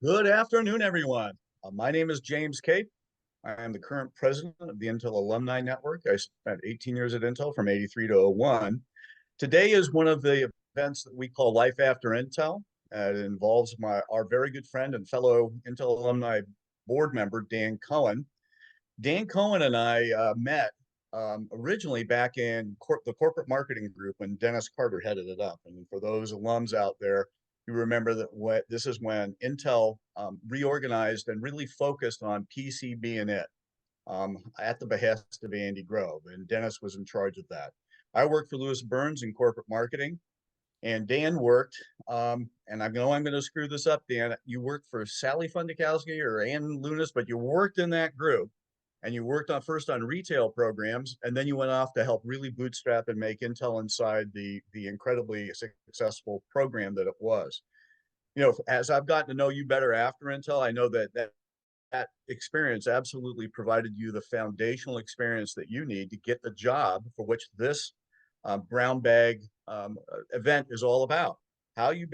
Good afternoon, everyone. My name is James Cape. I am the current president of the Intel Alumni Network. I spent 18 years at Intel from 83 to '01. Today is one of the events that we call Life After Intel. It involves our very good friend and fellow Intel alumni board member, Dan Cohen. Dan Cohen and I met originally back in the corporate marketing group when Dennis Carter headed it up. And for those alums out there, you remember that this is when Intel reorganized and really focused on PCB and it at the behest of Andy Grove. And Dennis was in charge of that. I worked for Lewis Burns in corporate marketing. And Dan worked, and I know I'm going to screw this up, Dan. You worked for Sally Fundakowski or Ann Lunas, but you worked in that group and you worked on first on retail programs, and then you went off to help really bootstrap and make Intel Inside the incredibly successful program that it was. You know, as I've gotten to know you better after Intel, I know that experience absolutely provided you the foundational experience that you need to get the job for which this brown bag event is all about. How you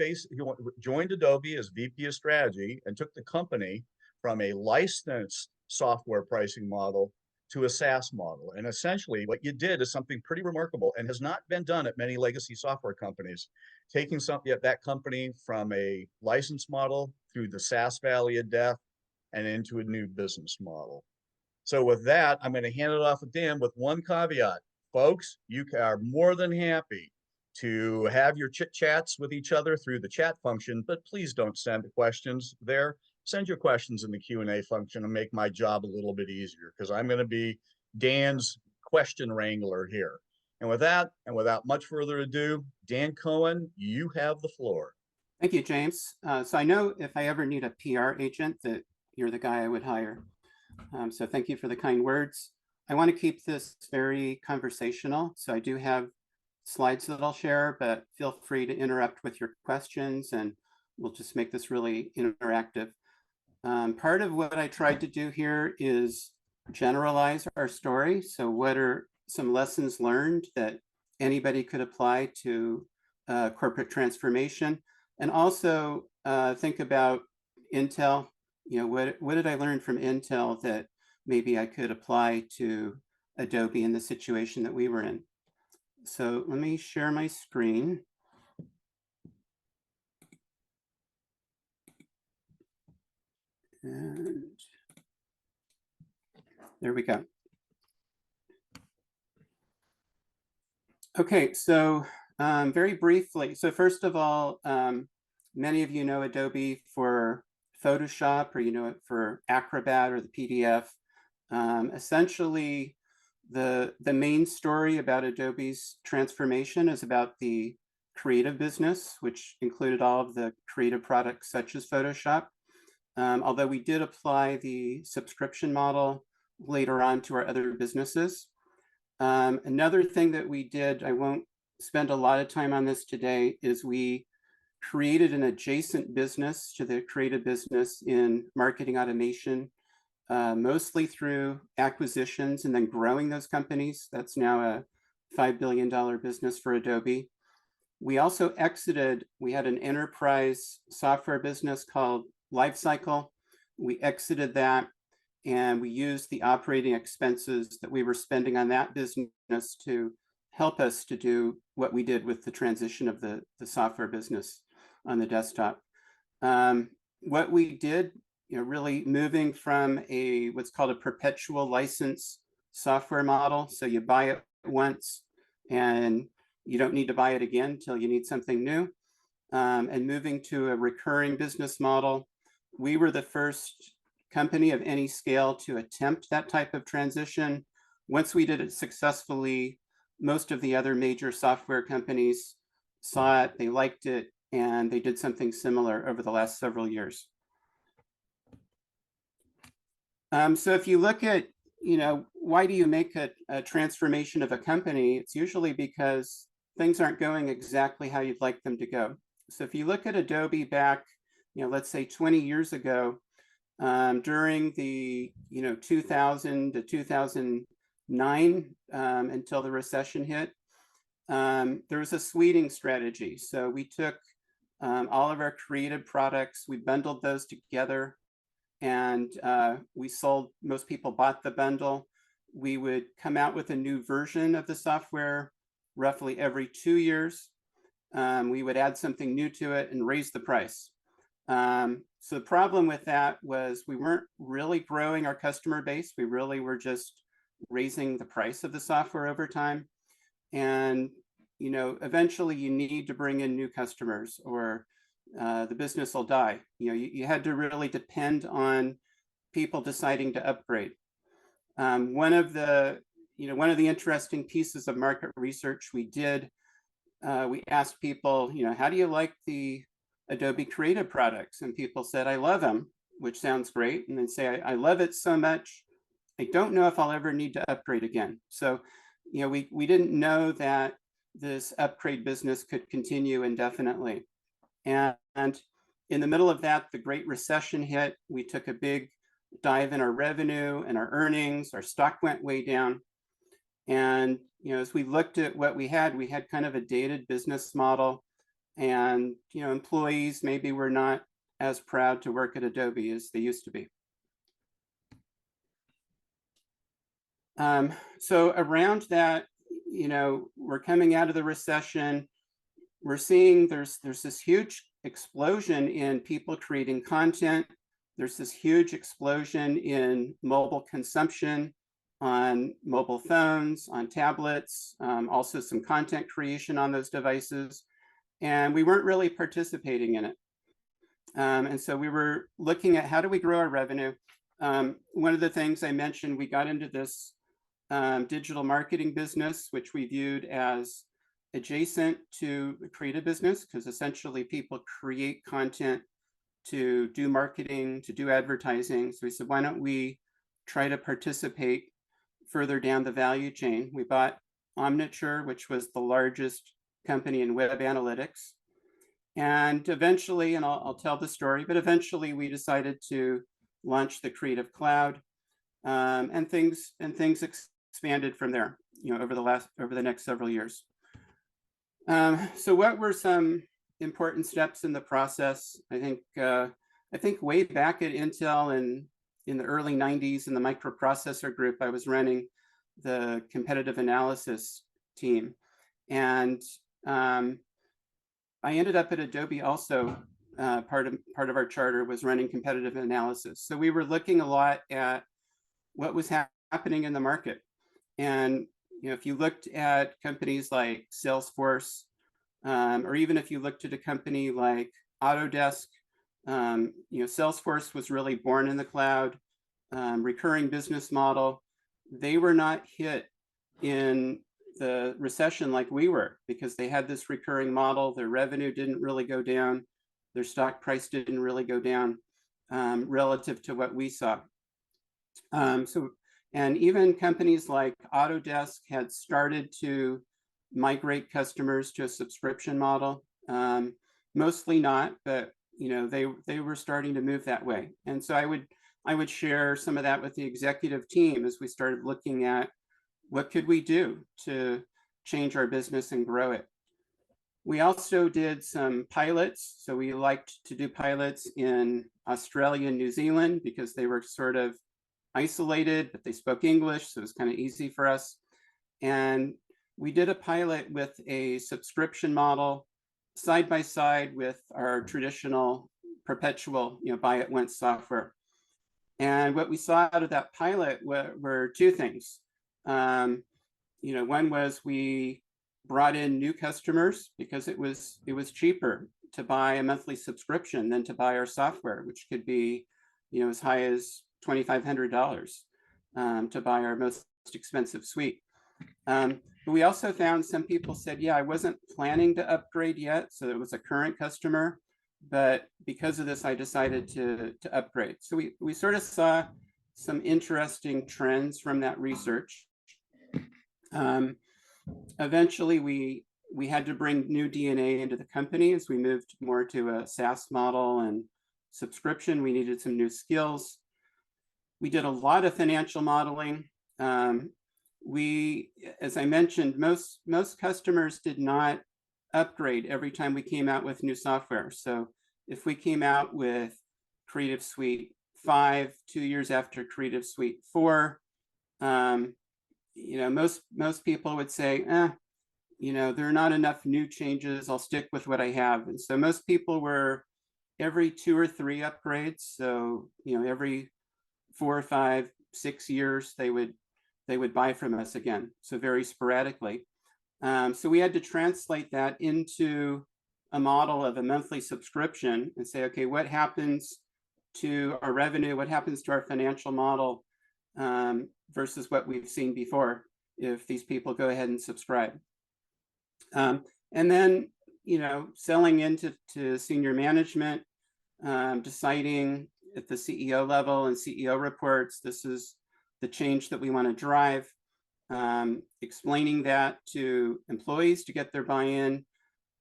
joined Adobe as VP of strategy and took the company from a licensed software pricing model to a SaaS model. And essentially what you did is something pretty remarkable and has not been done at many legacy software companies, taking that company from a license model through the SaaS valley of death and into a new business model. So with that, I'm going to hand it off to Dan with one caveat. Folks, you are more than happy to have your chit chats with each other through the chat function, but please don't send questions there. Send your questions in the Q&A function and make my job a little bit easier because I'm going to be Dan's question wrangler here. And with that, and without much further ado, Dan Cohen, you have the floor. Thank you, James. So I know if I ever need a PR agent that you're the guy I would hire. So thank you for the kind words. I want to keep this very conversational. So I do have slides that I'll share, but feel free to interrupt with your questions and we'll just make this really interactive. Part of what I tried to do here is generalize our story. So what are some lessons learned that anybody could apply to corporate transformation? And also think about Intel. You know, what did I learn from Intel that maybe I could apply to Adobe in the situation that we were in? So let me share my screen. And there we go. Okay, so very briefly. So first of all, many of you know Adobe for Photoshop, or you know it for Acrobat or the PDF. Essentially, the main story about Adobe's transformation is about the creative business, which included all of the creative products such as Photoshop. Although we did apply the subscription model later on to our other businesses. Another thing that we did, I won't spend a lot of time on this today, is we created an adjacent business to the creative business in marketing automation, mostly through acquisitions and then growing those companies. That's now a $5 billion business for Adobe. We also exited, we had an enterprise software business called Lifecycle. We exited that and we used the operating expenses that we were spending on that business to help us to do what we did with the transition of the software business on the desktop. What we did, you know, really moving from what's called a perpetual license software model. So you buy it once and you don't need to buy it again until you need something new. And moving to a recurring business model. We were the first company of any scale to attempt that type of transition. Once we did it successfully, most of the other major software companies saw it, they liked it, and they did something similar over the last several years. So if you look at, you know, why do you make a transformation of a company? It's usually because things aren't going exactly how you'd like them to go. So if you look at Adobe back, you know, let's say 20 years ago, during the 2000 to 2009 until the recession hit, there was a sweetening strategy. So we took all of our creative products. We bundled those together, and we sold. Most people bought the bundle. We would come out with a new version of the software roughly every 2 years. We would add something new to it and raise the price. So the problem with that was we weren't really growing our customer base. We really were just raising the price of the software over time. And eventually you need to bring in new customers, or the business will die. You had to really depend on people deciding to upgrade. One of the interesting pieces of market research we did, we asked people, how do you like the Adobe Creative products? And people said, I love them, which sounds great. And they'd say, I love it so much, I don't know if I'll ever need to upgrade again. So, we didn't know that this upgrade business could continue indefinitely. And in the middle of that, the Great Recession hit. We took a big dive in our revenue and our earnings. Our stock went way down. And as we looked at what we had kind of a dated business model. And employees maybe were not as proud to work at Adobe as they used to be. So around that, we're coming out of the recession. We're seeing there's this huge explosion in people creating content. There's this huge explosion in mobile consumption on mobile phones, on tablets, also some content creation on those devices. And we weren't really participating in it. And so we were looking at how do we grow our revenue. One of the things I mentioned, we got into this digital marketing business, which we viewed as adjacent to the creative business, because essentially people create content to do marketing, to do advertising. So we said, why don't we try to participate further down the value chain? We bought Omniture, which was the largest company in web analytics. And eventually, and I'll tell the story, but eventually we decided to launch the Creative Cloud, and things expanded from there, over the next several years. So what were some important steps in the process? I think way back at Intel in the early 90s in the microprocessor group, I was running the competitive analysis team. And I ended up at Adobe also. Part of our charter was running competitive analysis. So we were looking a lot at what was happening in the market. And if you looked at companies like Salesforce, or even if you looked at a company like Autodesk, Salesforce was really born in the cloud, recurring business model. They were not hit in the recession like we were, because they had this recurring model. Their revenue didn't really go down. Their stock price didn't really go down relative to what we saw. And even companies like Autodesk had started to migrate customers to a subscription model. Mostly not, but they were starting to move that way. And so I would share some of that with the executive team as we started looking at what could we do to change our business and grow it. We also did some pilots. So we liked to do pilots in Australia and New Zealand because they were sort of isolated, but they spoke English, so it was kind of easy for us. And we did a pilot with a subscription model side by side with our traditional perpetual, buy it once software. And what we saw out of that pilot were two things. One was we brought in new customers because it was cheaper to buy a monthly subscription than to buy our software, which could be as high as $2,500 to buy our most expensive suite. But we also found some people said, yeah, I wasn't planning to upgrade yet, so it was a current customer, but because of this, I decided to upgrade. So we sort of saw some interesting trends from that research. Eventually, we had to bring new DNA into the company as we moved more to a SaaS model and subscription. We needed some new skills. We did a lot of financial modeling. As I mentioned, most customers did not upgrade every time we came out with new software. So if we came out with Creative Suite 5, 2 years after Creative Suite 4, most people would say, there are not enough new changes. I'll stick with what I have. And so most people were every 2 or 3 upgrades. So, every 4 or 5, 6 years, they would buy from us again. So very sporadically. So we had to translate that into a model of a monthly subscription and say, okay, what happens to our revenue? What happens to our financial model versus what we've seen before if these people go ahead and subscribe? And then, selling into senior management, deciding at the CEO level and CEO reports, this is the change that we want to drive, explaining that to employees to get their buy-in.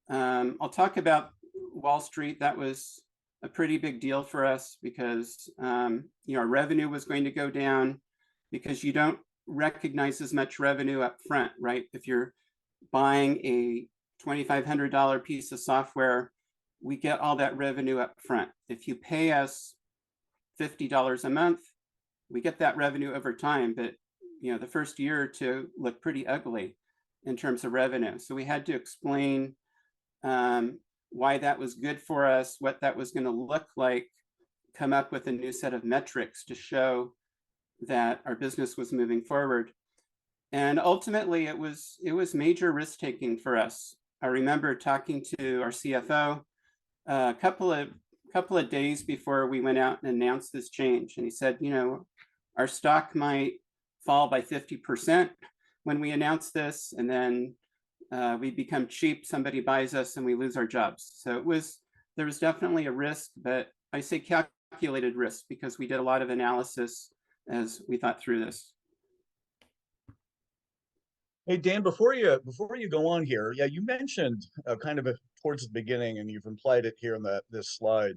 I'll talk about Wall Street. That was a pretty big deal for us because our revenue was going to go down because you don't recognize as much revenue up front, right? If you're buying a $2,500 piece of software, we get all that revenue up front. If you pay us $50 a month, we get that revenue over time, but the first year or two look pretty ugly in terms of revenue. So we had to explain why that was good for us, what that was going to look like, come up with a new set of metrics to show that our business was moving forward. And ultimately, it was major risk taking for us. I remember talking to our CFO a couple of days before we went out and announced this change, and he said, our stock might fall by 50% when we announce this, and then we become cheap. Somebody buys us, and we lose our jobs. So there was definitely a risk, but I say calculated risk because we did a lot of analysis as we thought through this. Hey, Dan, before you go on here, yeah, you mentioned towards the beginning, and you've implied it here in this slide,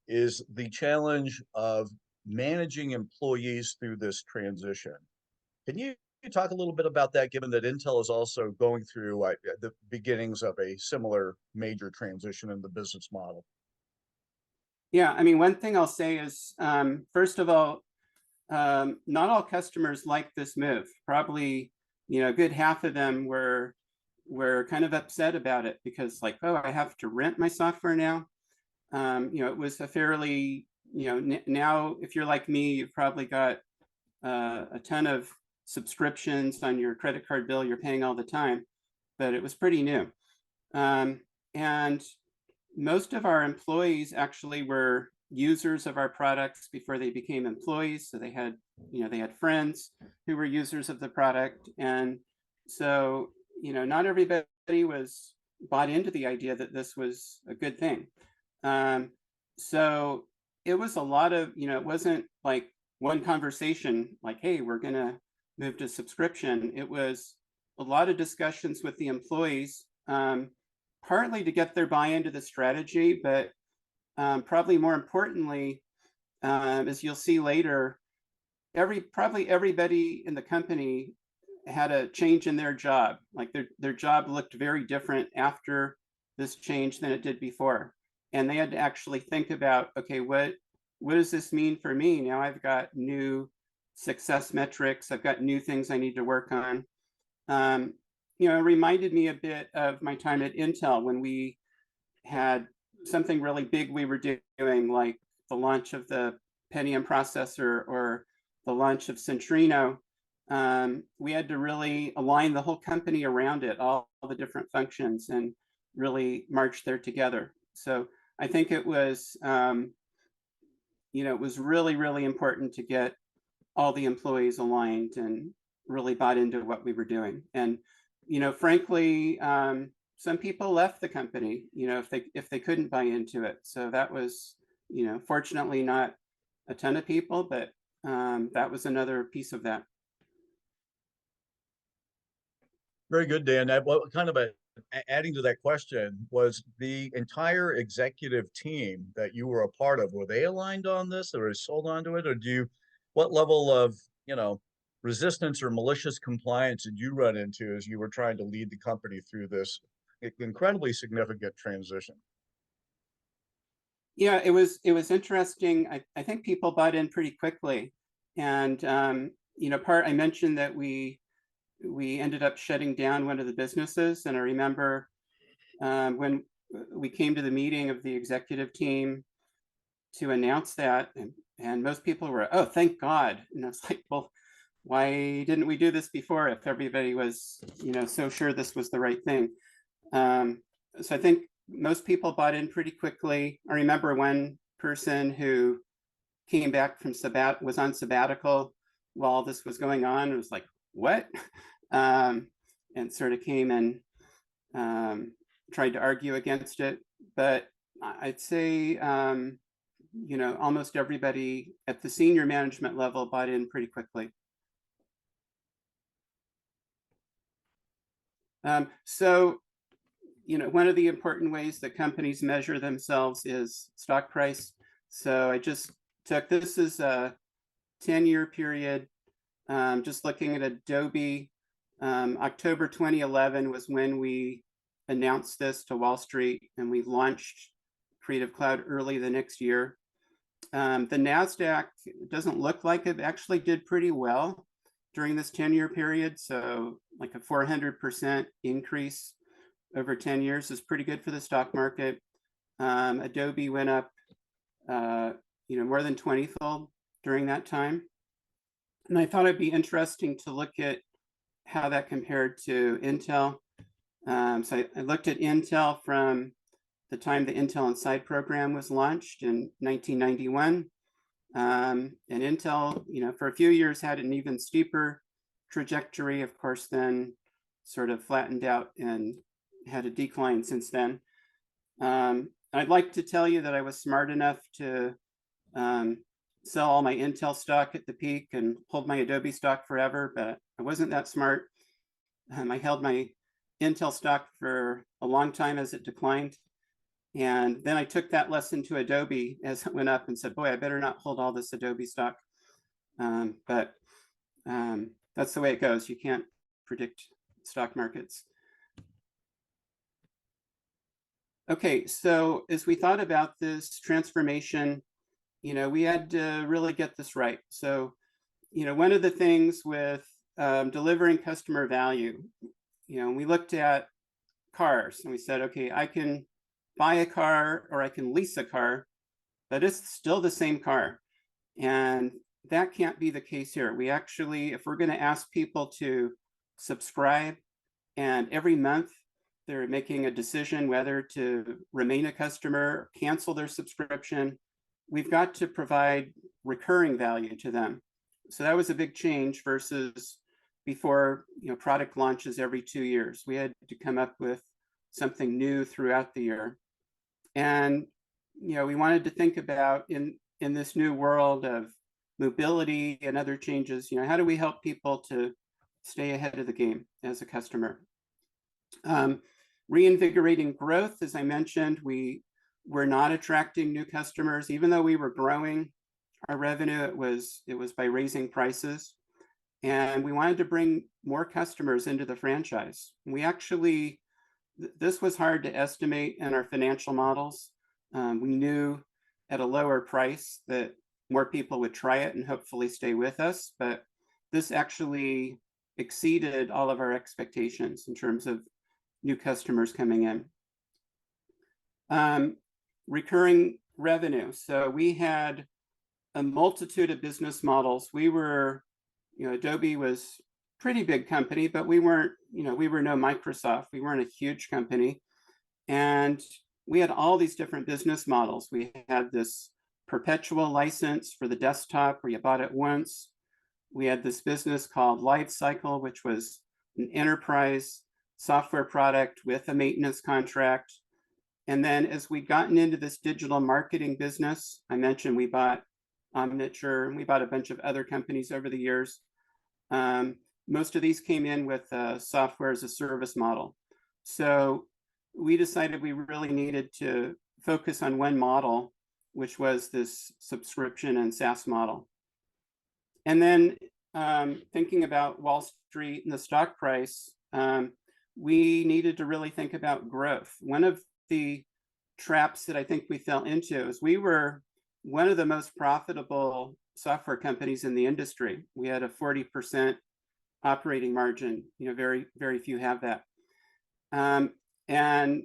is the challenge of managing employees through this transition. Can you talk a little bit about that, given that Intel is also going through the beginnings of a similar major transition in the business model? Yeah, I mean, one thing I'll say is, first of all, not all customers like this move. Probably, a good half of them were kind of upset about it because, like, oh, I have to rent my software now. It was a fairly, now if you're like me, you've probably got a ton of subscriptions on your credit card bill you're paying all the time, but it was pretty new. And most of our employees actually were users of our products before they became employees. So they had friends who were users of the product. And so, not everybody was bought into the idea that this was a good thing. So it was a lot of, it wasn't like one conversation like, hey, we're going to move to subscription. It was a lot of discussions with the employees, partly to get their buy-in to the strategy, but probably more importantly, as you'll see later, probably everybody in the company had a change in their job. Like their job looked very different after this change than it did before. And they had to actually think about, okay, what does this mean for me? Now I've got new success metrics. I've got new things I need to work on. It reminded me a bit of my time at Intel when we had something really big we were doing, like the launch of the Pentium processor or the launch of Centrino. We had to really align the whole company around it, all the different functions, and really march there together. So I think it was, it was really, really important to get all the employees aligned and really bought into what we were doing. And, frankly, some people left the company, if they couldn't buy into it. So that was, fortunately not a ton of people, but that was another piece of that. Very good, Dan. What kind of adding to that question, was the entire executive team that you were a part of, were they aligned on this or sold onto it? Or what level of, resistance or malicious compliance did you run into as you were trying to lead the company through this incredibly significant transition. Yeah, it was interesting. I think people bought in pretty quickly. And I mentioned that we ended up shutting down one of the businesses. And I remember when we came to the meeting of the executive team to announce that, and most people were, oh, thank God. And I was like, well, why didn't we do this before if everybody was, so sure this was the right thing? So I think most people bought in pretty quickly. I remember one person who came back from was on sabbatical while this was going on. It was like, what? And sort of came and tried to argue against it. But I'd say, almost everybody at the senior management level bought in pretty quickly. So, one of the important ways that companies measure themselves is stock price. So I just took, this is a 10-year period, just looking at Adobe. October 2011 was when we announced this to Wall Street, and we launched Creative Cloud early the next year. The NASDAQ doesn't look like it actually did pretty well during this 10-year period. So like a 400% increase over 10 years is pretty good for the stock market. Adobe went up, more than 20-fold during that time. And I thought it'd be interesting to look at how that compared to Intel. So I looked at Intel from the time the Intel Inside program was launched in 1991. And Intel, for a few years had an even steeper trajectory, of course, then sort of flattened out and had a decline since then. I'd like to tell you that I was smart enough to sell all my Intel stock at the peak and hold my Adobe stock forever, but I wasn't that smart. I held my Intel stock for a long time as it declined. And then I took that lesson to Adobe as it went up and said, boy, I better not hold all this Adobe stock. But that's the way it goes. You can't predict stock markets. Okay, so as we thought about this transformation, we had to really get this right. So, one of the things with delivering customer value, we looked at cars and we said, okay, I can buy a car or I can lease a car, but it's still the same car. And that can't be the case here. We actually, if we're going to ask people to subscribe and every month they're making a decision whether to remain a customer or cancel their subscription, we've got to provide recurring value to them. So that was a big change versus before, product launches every 2 years. We had to come up with something new throughout the year. And, we wanted to think about in this new world of mobility and other changes, how do we help people to stay ahead of the game as a customer? Reinvigorating growth, as I mentioned, we were not attracting new customers, even though we were growing our revenue. It was by raising prices, and we wanted to bring more customers into the franchise. We actually, this was hard to estimate in our financial models. We knew at a lower price that more people would try it and hopefully stay with us, but this actually exceeded all of our expectations in terms of new customers coming in. Recurring revenue. So we had a multitude of business models. We were, Adobe was a pretty big company, but we weren't, we were no Microsoft. We weren't a huge company. And we had all these different business models. We had this perpetual license for the desktop where you bought it once. We had this business called Lifecycle, which was an enterprise software product with a maintenance contract. And then as we've gotten into this digital marketing business, I mentioned we bought Omniture, and we bought a bunch of other companies over the years. Most of these came in with a software as a service model. So we decided we really needed to focus on one model, which was this subscription and SaaS model. And then thinking about Wall Street and the stock price, we needed to really think about growth. One of the traps that I think we fell into is we were one of the most profitable software companies in the industry. We had a 40% operating margin. Very, very few have that. And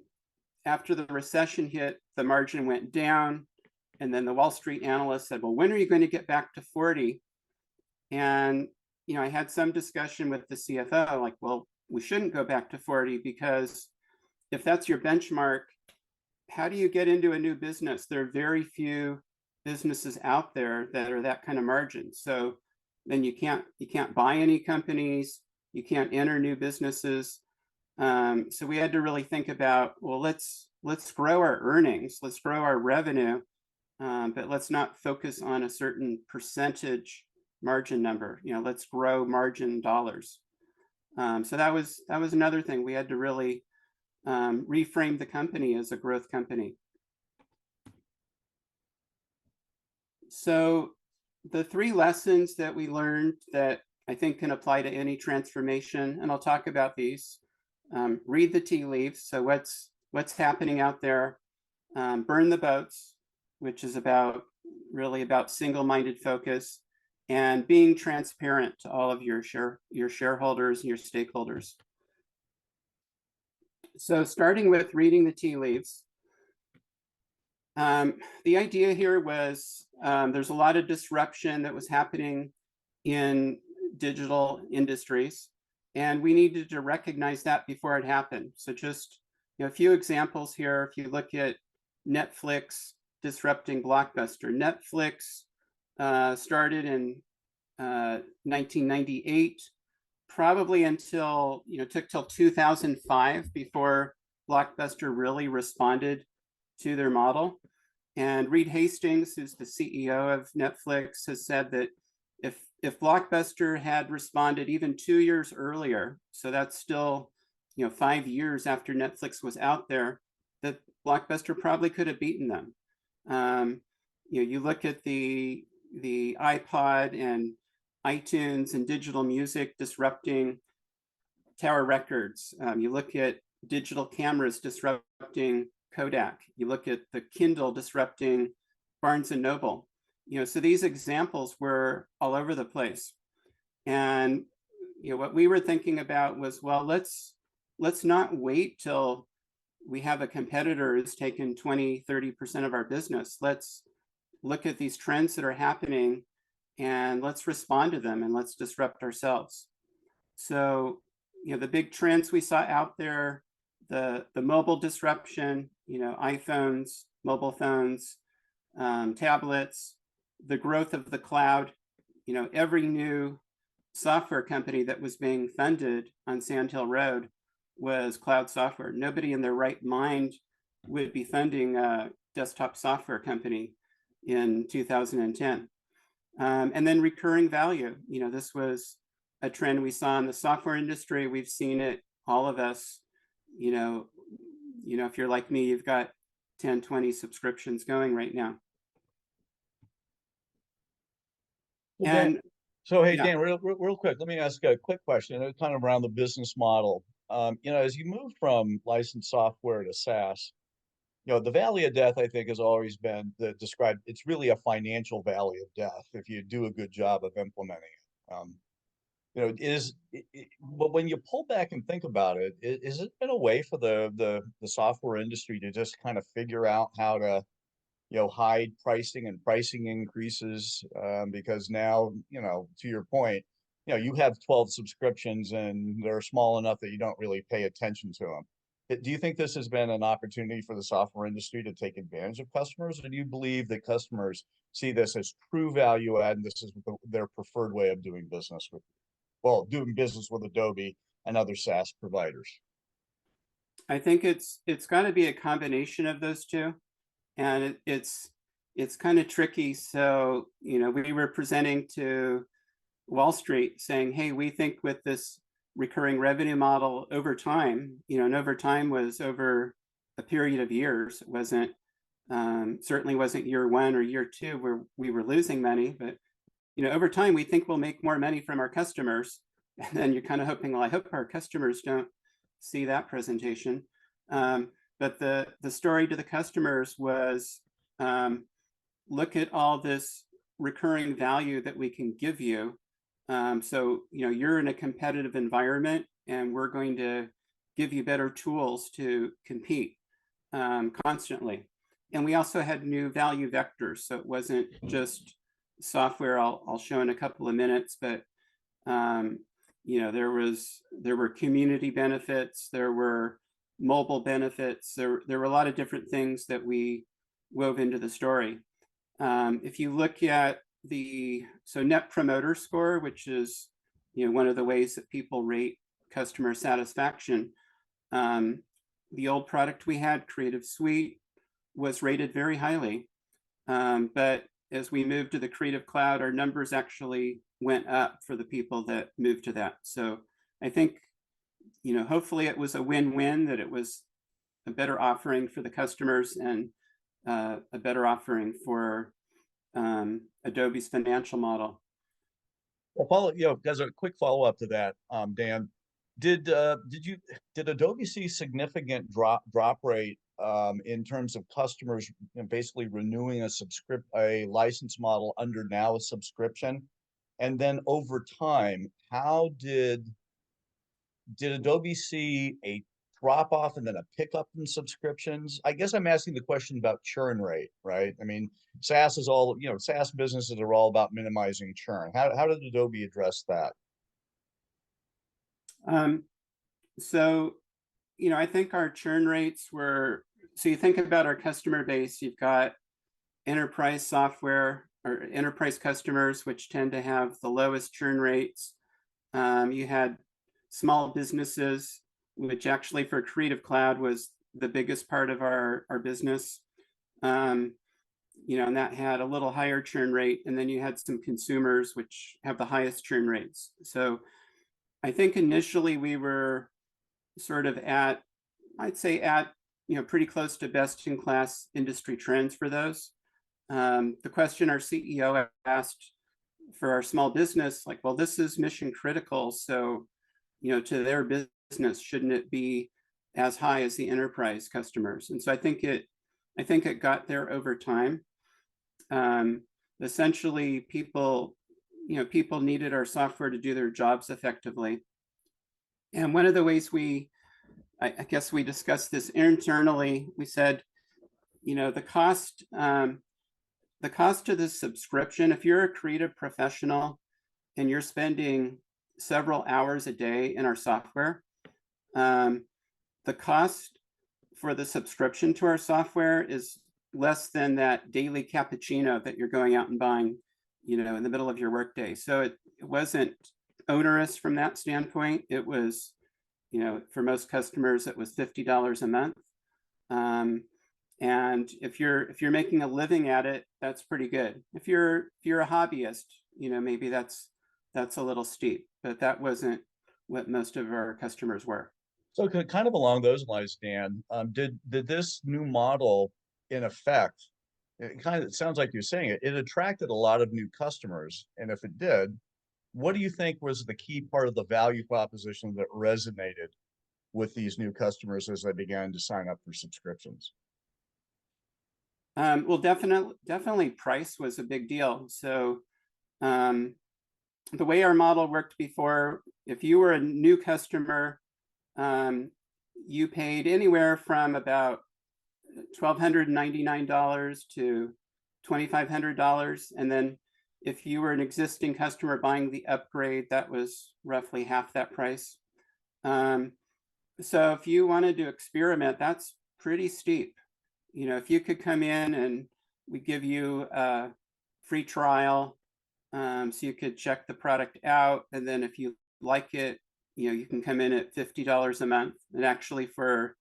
after the recession hit, the margin went down. And then the Wall Street analyst said, well, when are you going to get back to 40? And, I had some discussion with the CFO, like, well, we shouldn't go back to 40 because if that's your benchmark, how do you get into a new business? There are very few businesses out there that are that kind of margin. So then you can't buy any companies, you can't enter new businesses. So we had to really think about, well, let's grow our earnings, let's grow our revenue, but let's not focus on a certain percentage margin number. Let's grow margin dollars. So that was another thing. We had to really reframe the company as a growth company. So the 3 lessons that we learned that I think can apply to any transformation, and I'll talk about these. Read the tea leaves. So what's happening out there? Burn the boats, which is really about single-minded focus and being transparent to all of your shareholders and your stakeholders. So starting with reading the tea leaves, the idea here was there's a lot of disruption that was happening in digital industries, and we needed to recognize that before it happened. So just a few examples here. If you look at Netflix disrupting Blockbuster, Netflix started in 1998, probably until took till 2005 before Blockbuster really responded to their model. And Reed Hastings, who's the CEO of Netflix, has said that if Blockbuster had responded even 2 years earlier, so that's still 5 years after Netflix was out there, that Blockbuster probably could have beaten them. You look at the iPod and iTunes and digital music disrupting Tower Records. You look at digital cameras disrupting Kodak. You look at the Kindle disrupting Barnes and Noble. So these examples were all over the place. And what we were thinking about was, well, let's not wait till we have a competitor who's taken 20, 30% of our business. Let's look at these trends that are happening and let's respond to them and let's disrupt ourselves. So, the big trends we saw out there, the mobile disruption, iPhones, mobile phones, tablets, the growth of the cloud, every new software company that was being funded on Sand Hill Road was cloud software. Nobody in their right mind would be funding a desktop software company in 2010. And then recurring value. This was a trend we saw in the software industry. We've seen it, all of us. If you're like me, you've got 10, 20 subscriptions going right now. Well, And Dan, so hey, yeah. Dan, real quick, let me ask a quick question, kind of around the business model. As you move from licensed software to SaaS, the valley of death, I think, has always been described. It's really a financial valley of death if you do a good job of implementing it. But when you pull back and think about it, is it been a way for the software industry to just kind of figure out how to hide pricing and pricing increases, because now, to your point, you have 12 subscriptions and they're small enough that you don't really pay attention to them. Do you think this has been an opportunity for the software industry to take advantage of customers, or do you believe that customers see this as true value add and this is their preferred way of doing business doing business with Adobe and other SaaS providers? I think it's got to be a combination of those two. And it's kind of tricky. So, we were presenting to Wall Street saying, hey, we think with this recurring revenue model over time, and over time was over a period of years. It wasn't, certainly wasn't year 1 or year 2 where we were losing money, but, over time, we think we'll make more money from our customers. And then you're kind of hoping, well, I hope our customers don't see that presentation. But the story to the customers was, look at all this recurring value that we can give you. So, you're in a competitive environment, and we're going to give you better tools to compete constantly. And we also had new value vectors. So it wasn't just software. I'll show in a couple of minutes, but there were community benefits, there were mobile benefits, there were a lot of different things that we wove into the story. If you look at so Net Promoter Score, which is one of the ways that people rate customer satisfaction, the old product we had, Creative Suite, was rated very highly. But as we moved to the Creative Cloud, our numbers actually went up for the people that moved to that. So I think, hopefully it was a win-win, that it was a better offering for the customers and a better offering for Adobe's financial model. Well, as a quick follow-up to that, Dan, did Adobe see significant drop rate in terms of customers basically renewing a license model under now a subscription? And then over time, how did Adobe see a drop off and then a pickup in subscriptions? I guess I'm asking the question about churn rate, right? I mean, SaaS businesses are all about minimizing churn. How did Adobe address that? So, I think our churn rates were, so you think about our customer base, you've got enterprise software or enterprise customers, which tend to have the lowest churn rates. You had small businesses, which actually for Creative Cloud was the biggest part of our business. And that had a little higher churn rate. And then you had some consumers, which have the highest churn rates. So I think initially we were sort of I'd say pretty close to best in class industry trends for those. The question our CEO asked for our small business, like, well, this is mission critical. So, to their business, shouldn't it be as high as the enterprise customers? And so I think it got there over time. Essentially, people needed our software to do their jobs effectively. And one of the ways I guess we discussed this internally, we said, the cost of this subscription, if you're a creative professional and you're spending several hours a day in our software, the cost for the subscription to our software is less than that daily cappuccino that you're going out and buying, in the middle of your workday. So it wasn't onerous from that standpoint. It was, for most customers, it was $50 a month. And if you're making a living at it, that's pretty good. If you're a hobbyist, maybe that's a little steep, but that wasn't what most of our customers were. So kind of along those lines, Dan, did this new model, in effect, it sounds like you're saying it attracted a lot of new customers, and if it did, what do you think was the key part of the value proposition that resonated with these new customers as they began to sign up for subscriptions? Well, definitely price was a big deal. So the way our model worked before, if you were a new customer, you paid anywhere from about $1,299 to $2,500. And then if you were an existing customer buying the upgrade, that was roughly half that price. So if you wanted to experiment, that's pretty steep. If you could come in and we give you a free trial, so you could check the product out, and then if you like it, you can come in at $50 a month. And actually, for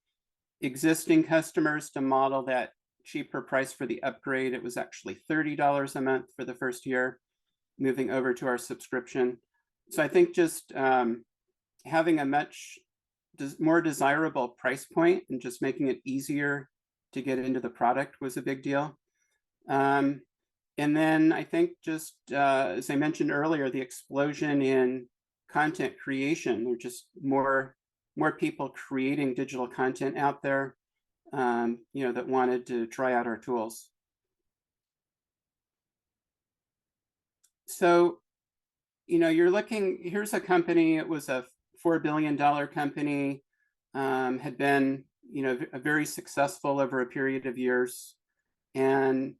existing customers to model that cheaper price for the upgrade, it was actually $30 a month for the first year, moving over to our subscription. So I think just having a much more desirable price point and just making it easier to get into the product was a big deal. And then I think just, as I mentioned earlier, the explosion in content creation. There are just more more people creating digital content out there, that wanted to try out our tools. So, here's a company, it was a $4 billion company, had been, very successful over a period of years. And,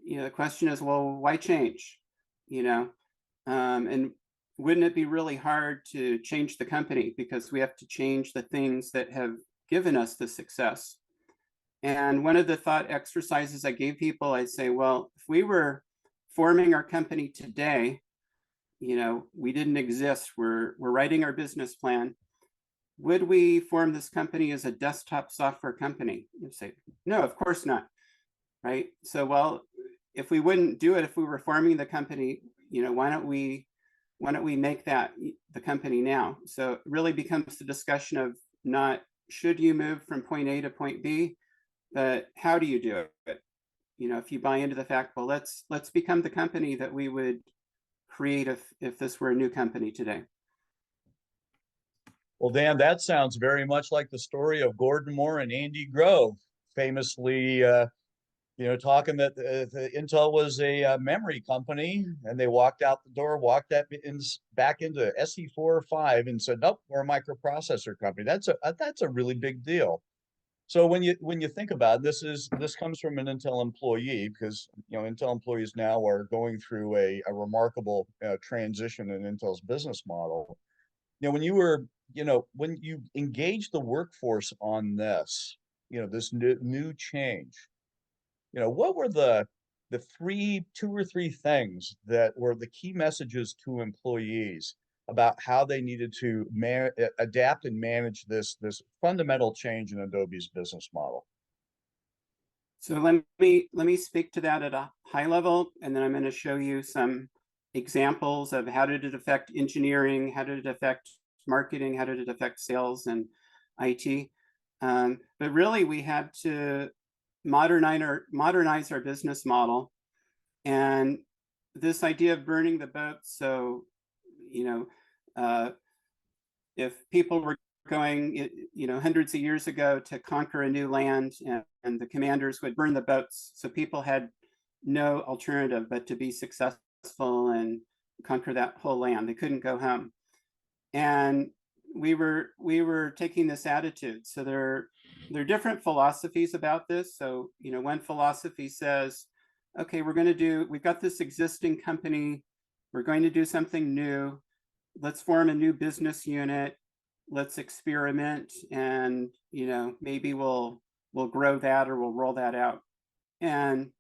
the question is, well, why change? And wouldn't it be really hard to change the company, because we have to change the things that have given us the success? And one of the thought exercises I gave people, I'd say, well, if we were forming our company today, we didn't exist, we're writing our business plan, would we form this company as a desktop software company? You say, no, of course not, right? So, well, if we wouldn't do it, if we were forming the company, why don't we make that the company now? So it really becomes the discussion of not should you move from point A to point B, but how do you do it? If you buy into the fact, well, let's become the company that we would create if this were a new company today. Well, Dan, that sounds very much like the story of Gordon Moore and Andy Grove, famously, talking that the Intel was a memory company, and they walked out the door, walked that back into SE4 or 5, and said, "Nope, we're a microprocessor company." That's a really big deal. So when you think about it, this comes from an Intel employee, because Intel employees now are going through a remarkable transition in Intel's business model. When you engage the workforce on this, this new change, what were the two or three things that were the key messages to employees about how they needed to adapt and manage this fundamental change in Adobe's business model? So let me speak to that at a high level, and then I'm going to show you some examples of how did it affect engineering, how did it affect marketing, how did it affect sales and IT. But really, we had to modernize our business model, and this idea of burning the boats. So, if people were going, hundreds of years ago to conquer a new land, and the commanders would burn the boats, so people had no alternative but to be successful and conquer that whole land. They couldn't go home, and we were taking this attitude. So there are different philosophies about this. So one philosophy says, okay, we've got this existing company, we're going to do something new. Let's form a new business unit. Let's experiment, and maybe we'll grow that, or we'll roll that out. And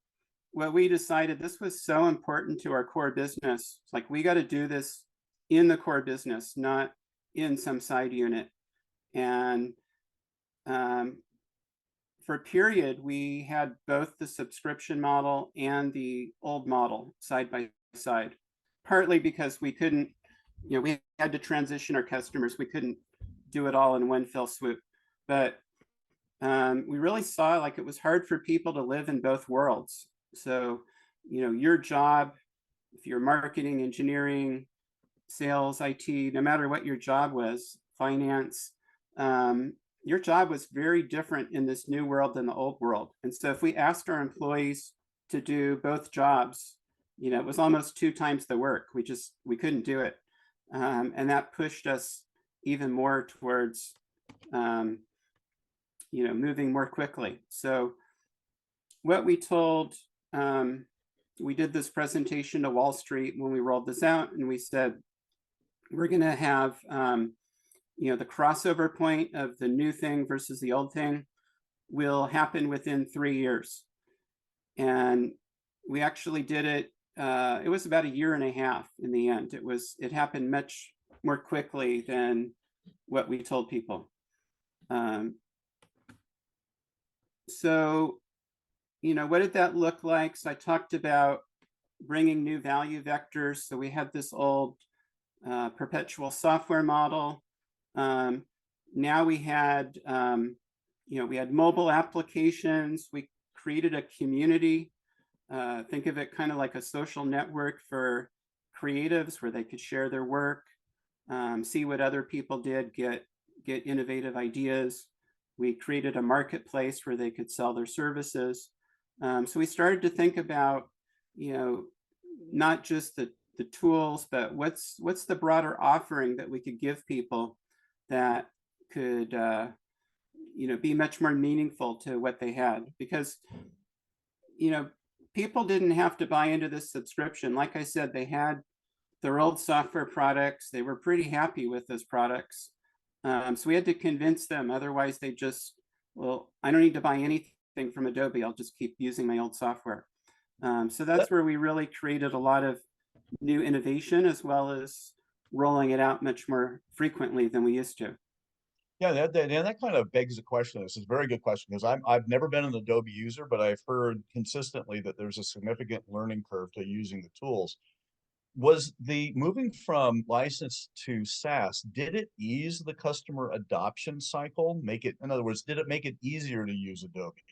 what we decided, this was so important to our core business. It's like, we got to do this in the core business, not in some side unit. And for a period, we had both the subscription model and the old model side by side, partly because we couldn't, we had to transition our customers. We couldn't do it all in one fell swoop. But we really saw like it was hard for people to live in both worlds. So, your job, if you're marketing, engineering, sales, IT, no matter what your job was, finance, your job was very different in this new world than the old world. And so if we asked our employees to do both jobs, it was almost 2 times the work. We couldn't do it. And that pushed us even more towards, moving more quickly. So what we told, we did this presentation to Wall Street when we rolled this out, and we said, we're going to have, the crossover point of the new thing versus the old thing will happen within 3 years. And we actually did it. It was about 1.5 years in the end. It happened much more quickly than what we told people. So, what did that look like? So I talked about bringing new value vectors. So we had this old perpetual software model. Now we had, we had mobile applications. We created a community. Think of it kind of like a social network for creatives, where they could share their work, see what other people did, get get innovative ideas. We created a marketplace where they could sell their services. So we started to think about, not just the tools, but what's the broader offering that we could give people that could be much more meaningful to what they had. Because people didn't have to buy into this subscription. Like I said, they had their old software products. They were pretty happy with those products. So we had to convince them. Otherwise, they just, well, I don't need to buy anything from Adobe. I'll just keep using my old software. So that's where we really created a lot of new innovation, as well as rolling it out much more frequently than we used to. Yeah, that kind of begs the question. This is a very good question because I've never been an Adobe user, but I've heard consistently that there's a significant learning curve to using the tools. Was the moving from license to SaaS, did it ease the customer adoption cycle? In other words, did it make it easier to use Adobe?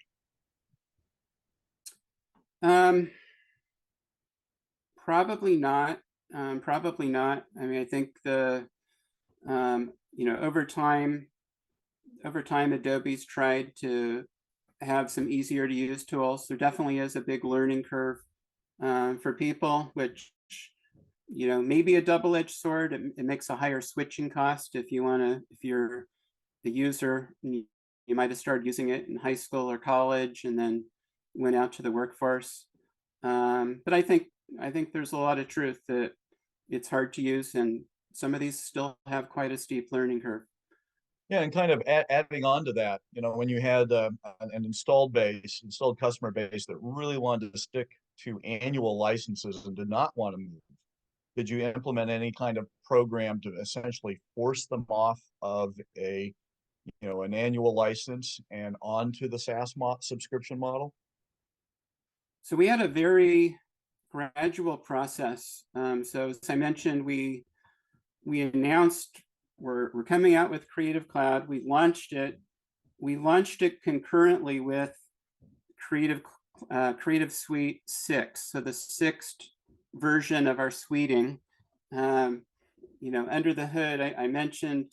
Probably not. Probably not. I mean, I think over time, Adobe's tried to have some easier to use tools. There definitely is a big learning curve for people, which maybe a double-edged sword. It makes a higher switching cost if you're the user. You might have started using it in high school or college and then went out to the workforce. But I think there's a lot of truth that it's hard to use, and some of these still have quite a steep learning curve. Yeah, and kind of adding on to that, when you had an installed customer base that really wanted to stick to annual licenses and did not want to move, did you implement any kind of program to essentially force them off of an annual license and onto the SaaS subscription model? So we had a very gradual process. So as I mentioned, we announced we're coming out with Creative Cloud. We launched it. We launched it concurrently with Creative Suite 6, so the sixth version of our suiting. Under the hood, I mentioned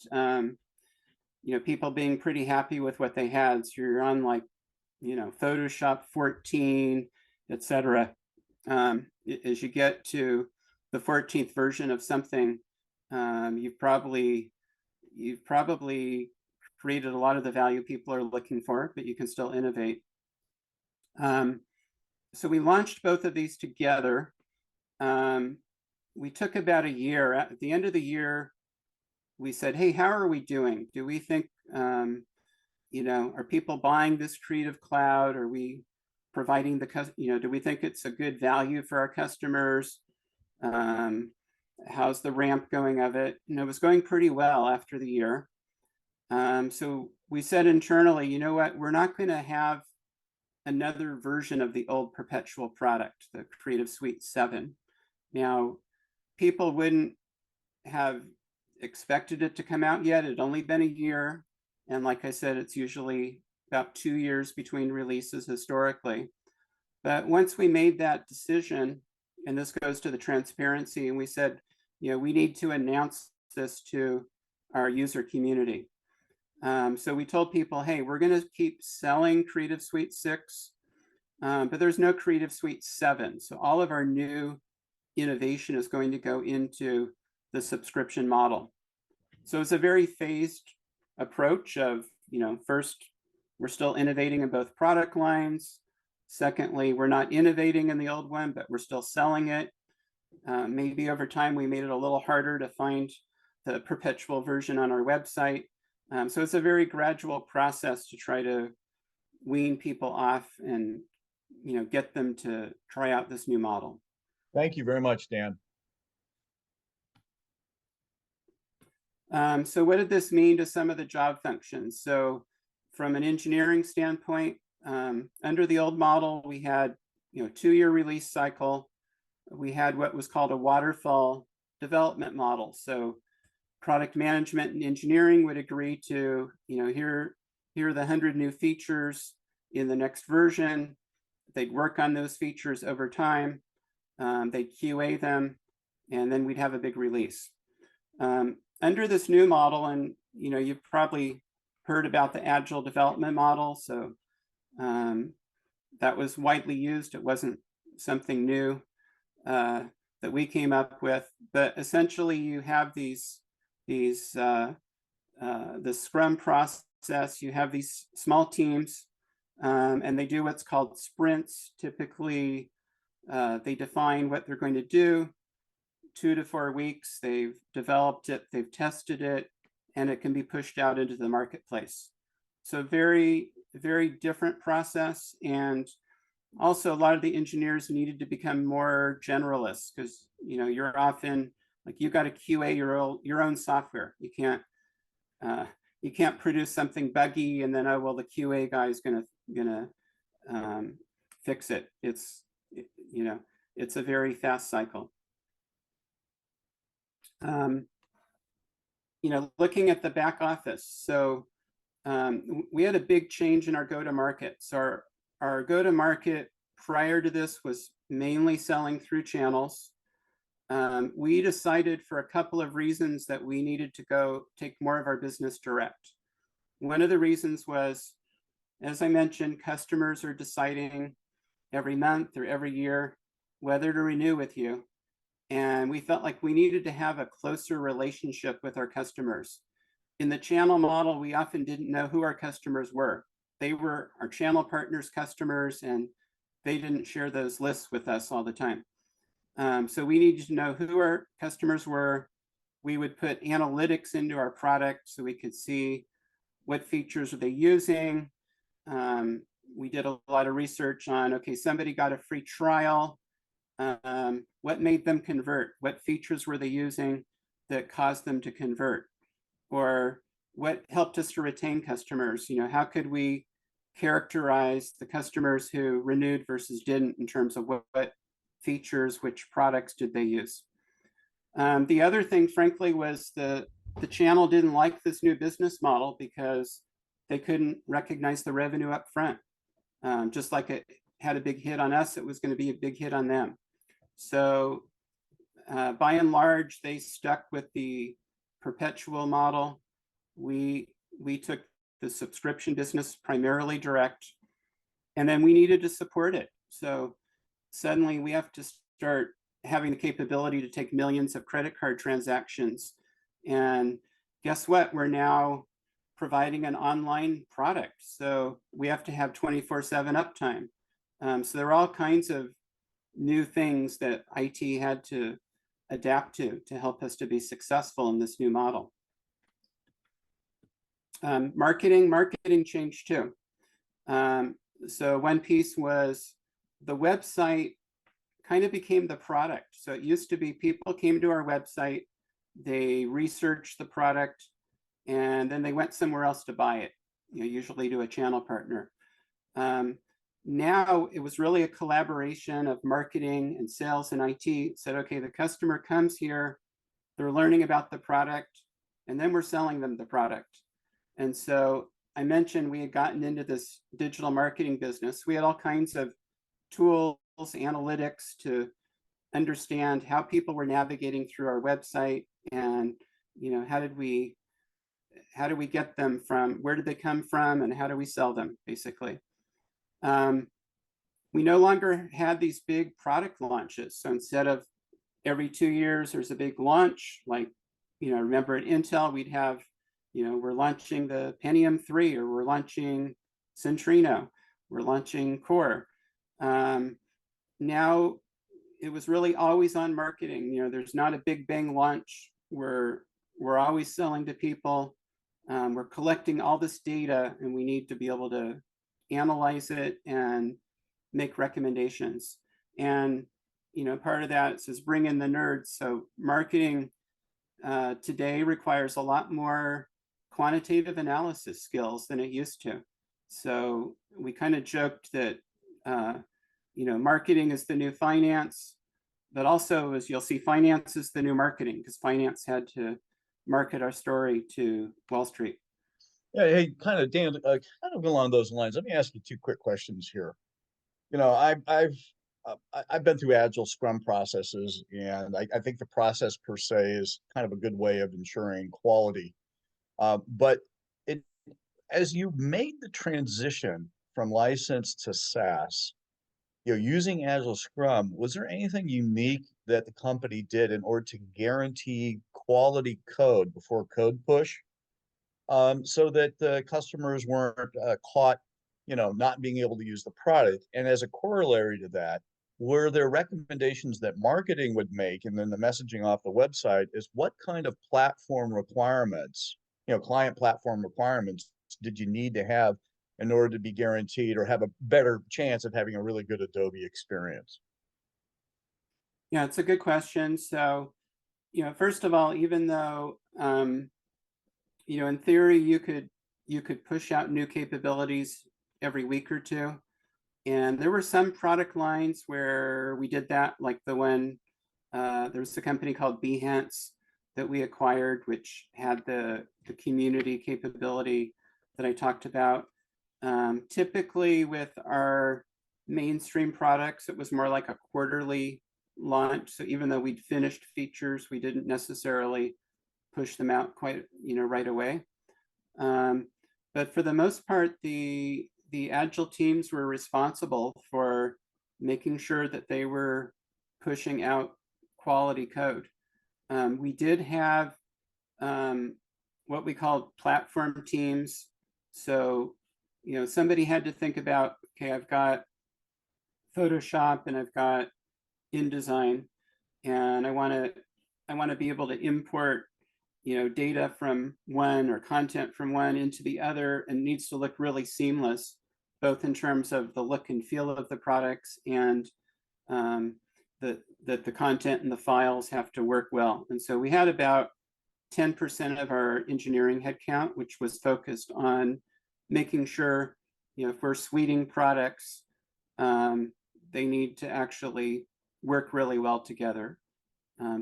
people being pretty happy with what they had. So you're on Photoshop 14, etc. As you get to the 14th version of something, you've probably created a lot of the value people are looking for, but you can still innovate. So we launched both of these together. We took about a year. At the end of the year, we said, hey, how are we doing? Do we think, are people buying this Creative Cloud? Are we providing do we think it's a good value for our customers? How's the ramp going of it? It was going pretty well after the year. So we said internally, you know what, we're not going to have another version of the old perpetual product, the Creative Suite 7. Now, people wouldn't have expected it to come out yet. It'd only been a year. And like I said, it's usually about 2 years between releases historically. But once we made that decision, and this goes to the transparency, and we said, we need to announce this to our user community. So we told people, hey, we're going to keep selling Creative Suite 6, but there's no Creative Suite 7. So all of our new innovation is going to go into the subscription model. So it's a very phased approach of, first, we're still innovating in both product lines. Secondly, we're not innovating in the old one, but we're still selling it. Maybe over time, we made it a little harder to find the perpetual version on our website. So it's a very gradual process to try to wean people off and get them to try out this new model. Thank you very much, Dan. So what did this mean to some of the job functions? So from an engineering standpoint, under the old model, we had 2-year release cycle. We had what was called a waterfall development model. So product management and engineering would agree to, here are the 100 new features in the next version. They'd work on those features over time. They'd QA them, and then we'd have a big release. under this new model, and you've probably heard about the agile development model. So that was widely used. It wasn't something new that we came up with, but essentially you have these the Scrum process. You have these small teams, and they do what's called sprints. Typically, they define what they're going to do. 2 to 4 weeks, they've developed it, they've tested it, and it can be pushed out into the marketplace. So very, very different process. And also a lot of the engineers needed to become more generalists, because you're often like, you got to QA your own software. You can't produce something buggy and then, oh well, the QA guy is gonna fix it. It's a very fast cycle. Looking at the back office, so we had a big change in our go-to-market. So our go-to-market prior to this was mainly selling through channels. We decided, for a couple of reasons, that we needed to go take more of our business direct. One of the reasons was, as I mentioned, customers are deciding every month or every year whether to renew with you. And we felt like we needed to have a closer relationship with our customers. In the channel model, we often didn't know who our customers were. They were our channel partners' customers, and they didn't share those lists with us all the time. So we needed to know who our customers were. We would put analytics into our product so we could see what features are they using. We did a lot of research on, okay, somebody got a free trial. What made them convert? What features were they using that caused them to convert? Or what helped us to retain customers? How could we characterize the customers who renewed versus didn't in terms of what features, which products did they use? The other thing, frankly, was the channel didn't like this new business model because they couldn't recognize the revenue up front. Just like it had a big hit on us, it was going to be a big hit on them. So by and large, they stuck with the perpetual model. We took the subscription business primarily direct, and then we needed to support it. So suddenly we have to start having the capability to take millions of credit card transactions. And guess what? We're now providing an online product. So we have to have 24/7 uptime. So there are all kinds of new things that IT had to adapt to help us to be successful in this new model. Marketing changed too. So one piece was the website kind of became the product. So it used to be people came to our website, they researched the product, and then they went somewhere else to buy it, usually to a channel partner. Now it was really a collaboration of marketing and sales and IT. Said, okay, the customer comes here, they're learning about the product, and then we're selling them the product. And so I mentioned we had gotten into this digital marketing business. We had all kinds of tools, analytics to understand how people were navigating through our website, and how do we get them from, where did they come from, and how do we sell them, basically. We no longer had these big product launches. So instead of every 2 years there's a big launch, like remember at Intel we'd have, we're launching the Pentium 3, or we're launching Centrino, we're launching Core. Now it was really always on marketing. There's not a big bang launch. We're always selling to people. We're collecting all this data, and we need to be able to analyze it and make recommendations. And part of that says bring in the nerds. So marketing today requires a lot more quantitative analysis skills than it used to. So we kind of joked that marketing is the new finance, but also, as you'll see, finance is the new marketing, because finance had to market our story to Wall Street. Yeah, hey, kind of, Dan, kind of along those lines, let me ask you two quick questions here. I've I've been through agile scrum processes, and I think the process per se is kind of a good way of ensuring quality. But it, as you made the transition from license to SaaS, using Agile Scrum, was there anything unique that the company did in order to guarantee quality code before code push, so that the customers weren't caught, not being able to use the product? And as a corollary to that, were there recommendations that marketing would make, and then the messaging off the website is what kind of platform requirements, client platform requirements did you need to have in order to be guaranteed or have a better chance of having a really good Adobe experience? Yeah, it's a good question. So, first of all, even though in theory you could push out new capabilities every week or two, and there were some product lines where we did that, like the one there was a company called Behance that we acquired, which had the community capability that I talked about. Typically with our mainstream products, it was more like a quarterly launch. So even though we'd finished features, we didn't necessarily push them out quite, right away. But for the most part, the agile teams were responsible for making sure that they were pushing out quality code. We did have what we called platform teams. So, somebody had to think about, okay, I've got Photoshop and I've got InDesign, and I want to be able to import data from one or content from one into the other, and needs to look really seamless, both in terms of the look and feel of the products, and that the content and the files have to work well. And so we had about 10% of our engineering headcount, which was focused on making sure, if we're suiting products, they need to actually work really well together.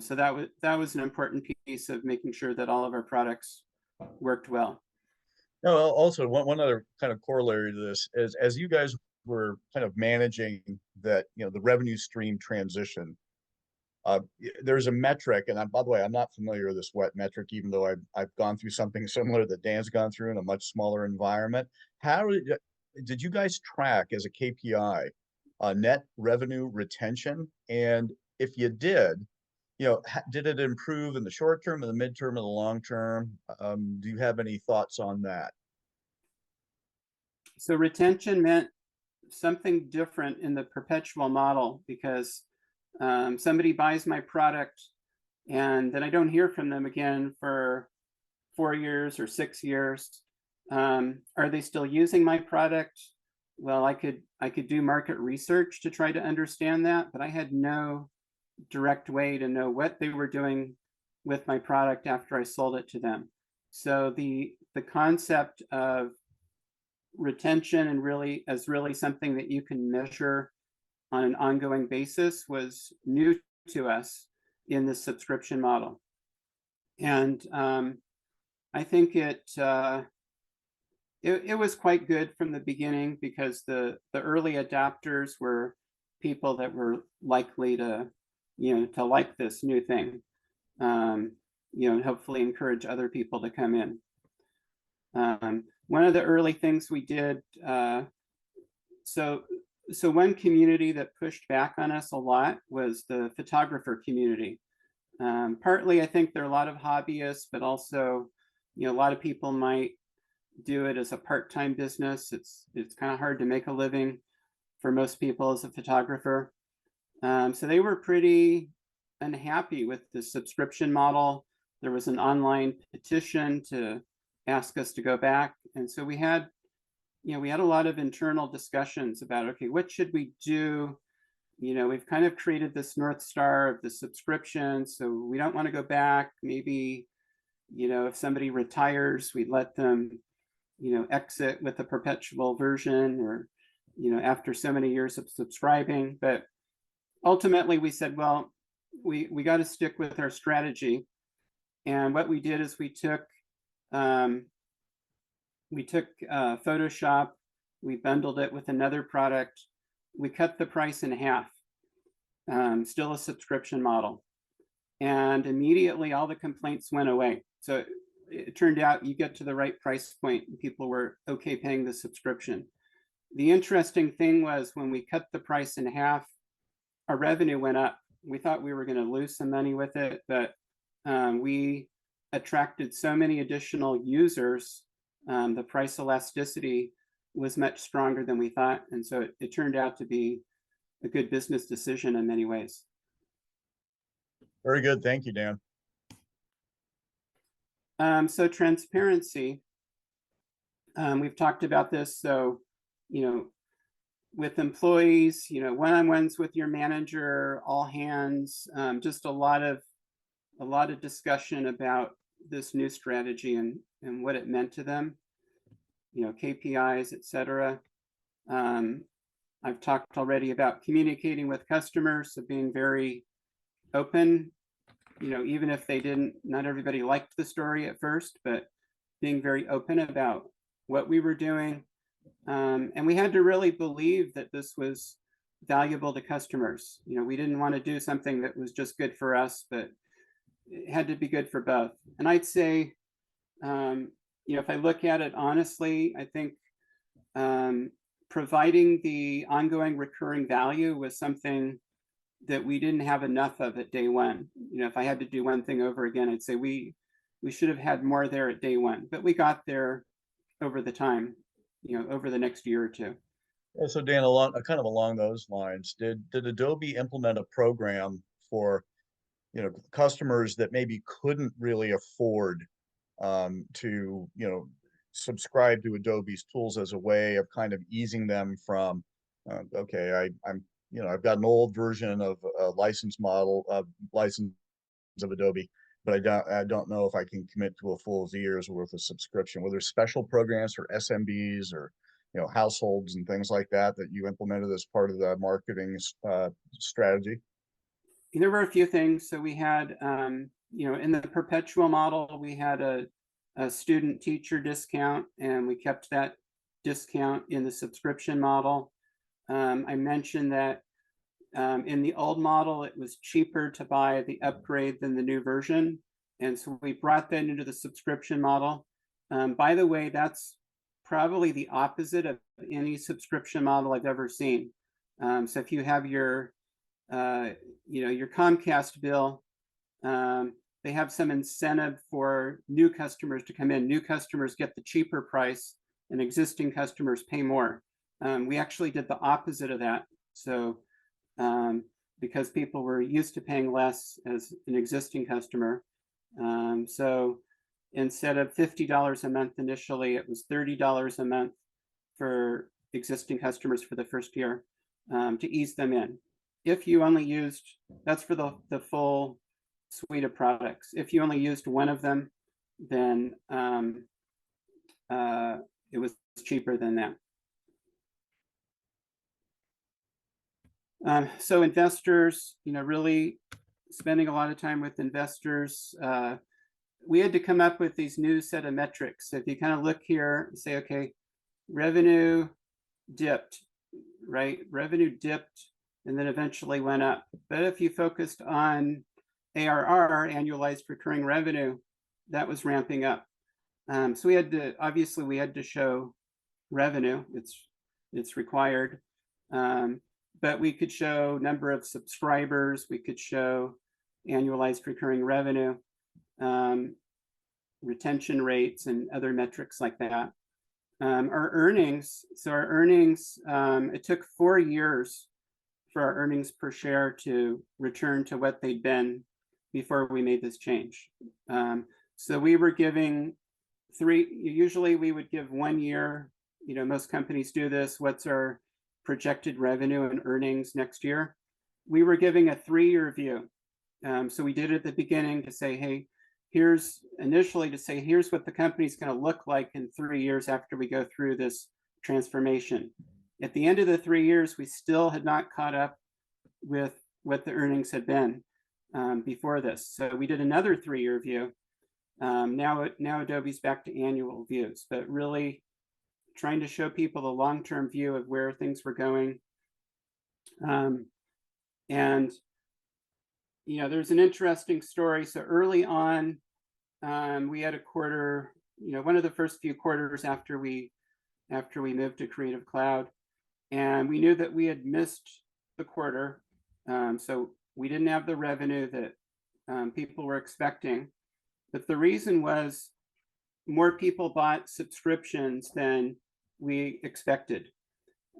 So that was an important piece of making sure that all of our products worked well. No, also one other kind of corollary to this is, as you guys were kind of managing that, the revenue stream transition, there's a metric, and by the way, I'm not familiar with this wet metric, even though I've gone through something similar that Dan's gone through in a much smaller environment. How did you guys track as a KPI net revenue retention? And if you did, did it improve in the short term, in the midterm, in the long term? Do you have any thoughts on that? So retention meant something different in the perpetual model, because somebody buys my product and then I don't hear from them again for 4 years or 6 years. Are they still using my product? Well, I could do market research to try to understand that, but I had no direct way to know what they were doing with my product after I sold it to them. So the concept of retention, and really something that you can measure on an ongoing basis, was new to us in the subscription model. And I think it was quite good from the beginning, because the early adopters were people that were likely to like this new thing, and hopefully encourage other people to come in. One of the early things we did, so one community that pushed back on us a lot was the photographer community. Partly, I think there are a lot of hobbyists, but also, a lot of people might do it as a part-time business. It's kind of hard to make a living for most people as a photographer. So they were pretty unhappy with the subscription model. There was an online petition to ask us to go back. And so we had a lot of internal discussions about, okay, what should we do? We've kind of created this North Star of the subscription, so we don't want to go back. Maybe, if somebody retires, we let them, exit with a perpetual version, or, after so many years of subscribing. But ultimately we said, well, we got to stick with our strategy. And what we did is we took Photoshop, we bundled it with another product, we cut the price in half. still a subscription model. And immediately all the complaints went away. So it turned out you get to the right price point and people were okay paying the subscription. The interesting thing was when we cut the price in half, our revenue went up. We thought we were going to lose some money with it, but we attracted so many additional users. The price elasticity was much stronger than we thought. And so it turned out to be a good business decision in many ways. Very good. Thank you, Dan. So transparency, we've talked about this. So, with employees, one-on-ones with your manager, all hands, just a lot of discussion about this new strategy and what it meant to them, KPIs, etc. I've talked already about communicating with customers, so being very open, even if not everybody liked the story at first, but being very open about what we were doing. And we had to really believe that this was valuable to customers. We didn't want to do something that was just good for us, but it had to be good for both. And I'd say, if I look at it honestly, I think providing the ongoing recurring value was something that we didn't have enough of at day one. If I had to do one thing over again, I'd say we should have had more there at day one, but we got there over the time, over the next year or two. So Dan, kind of along those lines, did Adobe implement a program for customers that maybe couldn't really afford to subscribe to Adobe's tools as a way of kind of easing them from okay, I've got an old version of a license of Adobe, but I don't know if I can commit to a full year's worth of subscription. Were there special programs for SMBs or households and things like that you implemented as part of the marketing strategy? There were a few things. So we had, in the perpetual model, we had a student teacher discount, and we kept that discount in the subscription model. I mentioned that in the old model, it was cheaper to buy the upgrade than the new version. And so we brought that into the subscription model. By the way, that's probably the opposite of any subscription model I've ever seen. So if you have your Comcast bill, they have some incentive for new customers to come in. New customers get the cheaper price and existing customers pay more. We actually did the opposite of that. So because people were used to paying less as an existing customer. So instead of $50 a month initially, it was $30 a month for existing customers for the first year to ease them in. If you only used, that's for the full suite of products. If you only used one of them, then it was cheaper than that. So investors, really spending a lot of time with investors. We had to come up with these new set of metrics. So if you kind of look here and say, okay, revenue dipped, right? Revenue dipped and then eventually went up. But if you focused on ARR, annualized recurring revenue, that was ramping up. So we had to show revenue. It's required. But we could show number of subscribers. We could show annualized recurring revenue, retention rates, and other metrics like that. Our earnings, it took 4 years for our earnings per share to return to what they'd been before we made this change. So we were giving usually we would give 1 year, most companies do this. What's our projected revenue and earnings next year? We were giving a 3-year view. So we did it at the beginning to say, hey, here's what the company's going to look like in 3 years after we go through this transformation. At the end of the 3 years, we still had not caught up with what the earnings had been before this. So we did another 3-year view. Now Adobe's back to annual views, but really trying to show people the long-term view of where things were going. And, there's an interesting story. So early on, we had a quarter, one of the first few quarters after we moved to Creative Cloud, and we knew that we had missed the quarter. So we didn't have the revenue that people were expecting. But the reason was more people bought subscriptions than we expected.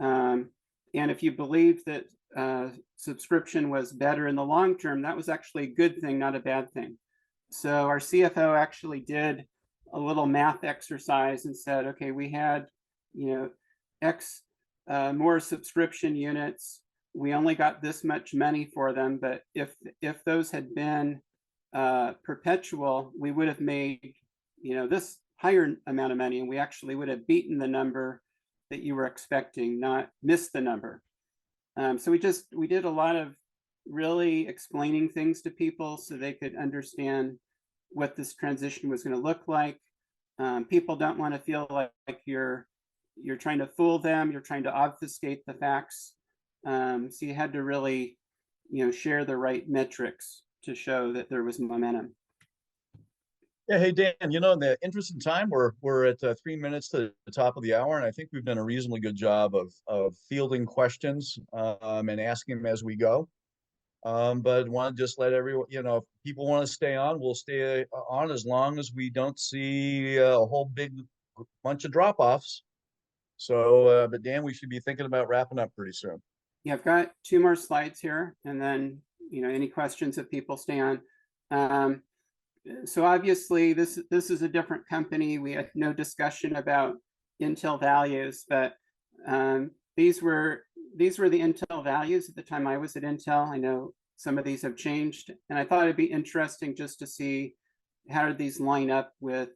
And if you believe that subscription was better in the long term, that was actually a good thing, not a bad thing. So our CFO actually did a little math exercise and said, okay, we had, X more subscription units. We only got this much money for them, but if those had been perpetual, we would have made, this higher amount of money, and we actually would have beaten the number that you were expecting, not missed the number. So we did a lot of really explaining things to people so they could understand what this transition was going to look like. People don't want to feel like you're trying to fool them, you're trying to obfuscate the facts. So you had to really, share the right metrics to show that there was momentum. Yeah, hey Dan, in the interest of time, we're at 3 minutes to the top of the hour, and I think we've done a reasonably good job of fielding questions and asking them as we go. But want to just let everyone, if people want to stay on, we'll stay on as long as we don't see a whole big bunch of drop-offs. So, but Dan, we should be thinking about wrapping up pretty soon. Yeah, I've got 2 more slides here, and then any questions if people stay on. So obviously this is a different company. We had no discussion about Intel values, but these were the Intel values at the time I was at Intel. I know some of these have changed, and I thought it'd be interesting just to see how do these line up with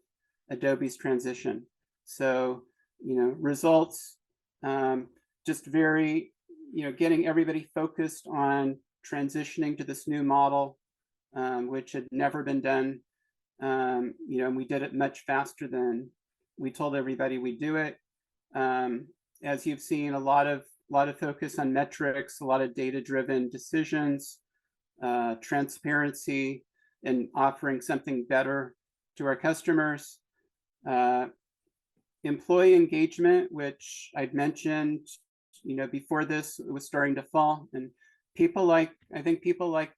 Adobe's transition. So results, just very getting everybody focused on transitioning to this new model, which had never been done. And we did it much faster than we told everybody we'd do it. As you've seen, a lot of focus on metrics, a lot of data-driven decisions, transparency, and offering something better to our customers. Employee engagement, which I'd mentioned, before this, it was starting to fall, and I think people like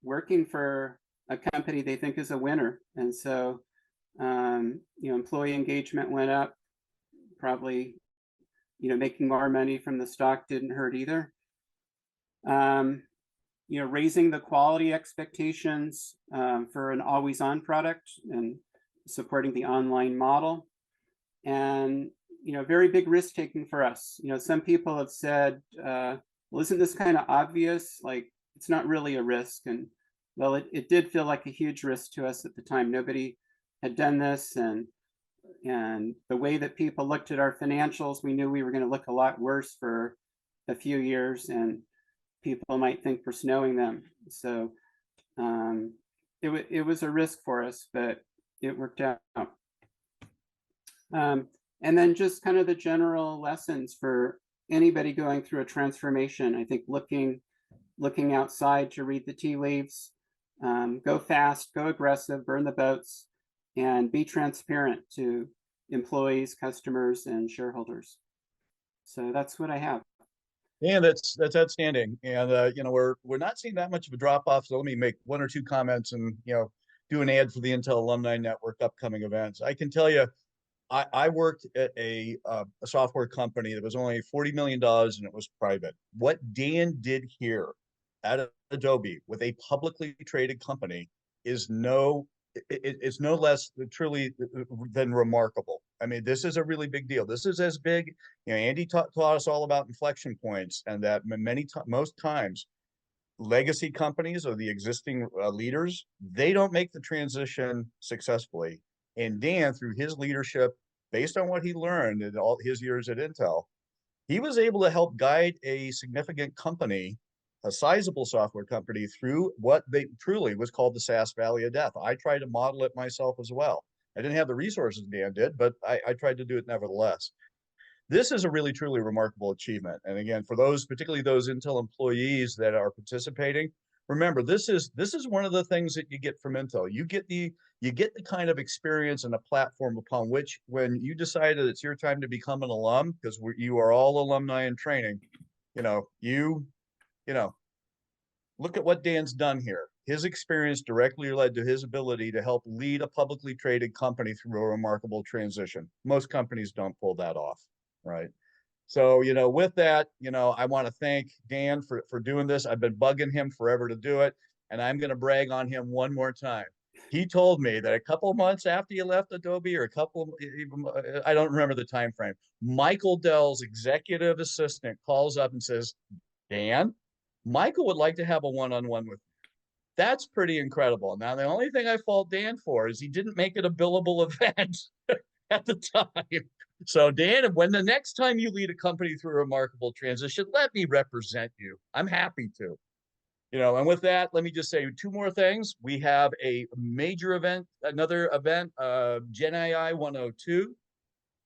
working for a company they think is a winner. And so, employee engagement went up, probably, making more money from the stock didn't hurt either. Raising the quality expectations for an always on product and supporting the online model. And, very big risk taking for us. Some people have said, well, isn't this kind of obvious? Like, it's not really a risk. And well, it did feel like a huge risk to us at the time. Nobody had done this, and the way that people looked at our financials, we knew we were going to look a lot worse for a few years, and people might think we're snowing them. So it was a risk for us, but it worked out. And then just kind of the general lessons for anybody going through a transformation. I think looking outside to read the tea leaves. Go fast, go aggressive, burn the boats, and be transparent to employees, customers, and shareholders. So that's what I have. Yeah, that's outstanding. And we're not seeing that much of a drop off. So let me make 1 or 2 comments and do an ad for the Intel Alumni Network upcoming events. I can tell you, I worked at a software company that was only $40 million and it was private. What Dan did here at Adobe with a publicly traded company is it's no less truly than remarkable. I mean, this is a really big deal. This is as big. Andy taught us all about inflection points, and that most times legacy companies or the existing leaders, they don't make the transition successfully. And Dan, through his leadership, based on what he learned in all his years at Intel, he was able to help guide a significant company, a sizable software company, through what they truly was called the SaaS Valley of Death. I tried to model it myself as well. I didn't have the resources Dan did, but I tried to do it nevertheless. this is a really truly remarkable achievement. And again, for those, particularly those Intel employees that are participating, remember this is one of the things that you get from Intel. You get the kind of experience and a platform upon which, when you decided it's your time to become an alum, because you are all alumni in training, you know look at what Dan's done here. His experience directly led to his ability to help lead a publicly traded company through a remarkable transition. Most companies don't pull that off, right? So, with that, I want to thank Dan for doing this. I've been bugging him forever to do it, and I'm going to brag on him one more time. He told me that a couple of months after you left Adobe, or I don't remember the time frame, Michael Dell's executive assistant calls up and says, Dan, Michael would like to have a one-on-one with you. That's pretty incredible. Now, the only thing I fault Dan for is he didn't make it a billable event at the time. So, Dan, when the next time you lead a company through a remarkable transition, let me represent you. I'm happy to. And with that, let me just say two more things. We have a major event, another event, Gen AI 102,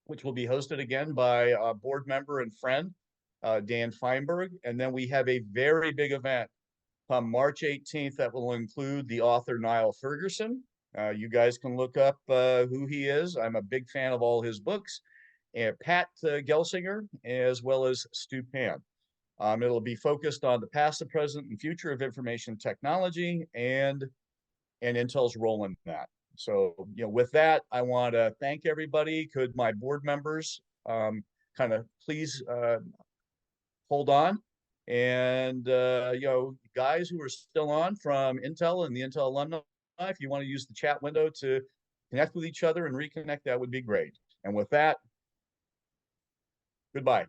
which will be hosted again by a board member and friend, Dan Feinberg. And then we have a very big event on March 18th that will include the author Niall Ferguson. You guys can look up who he is. I'm a big fan of all his books. And Pat Gelsinger, as well as Stu Pan. It'll be focused on the past, the present, and future of information technology and Intel's role in that. So, with that, I want to thank everybody. Could my board members kind of please hold on? And, guys who are still on from Intel and the Intel alumni, if you want to use the chat window to connect with each other and reconnect, that would be great. And with that, goodbye.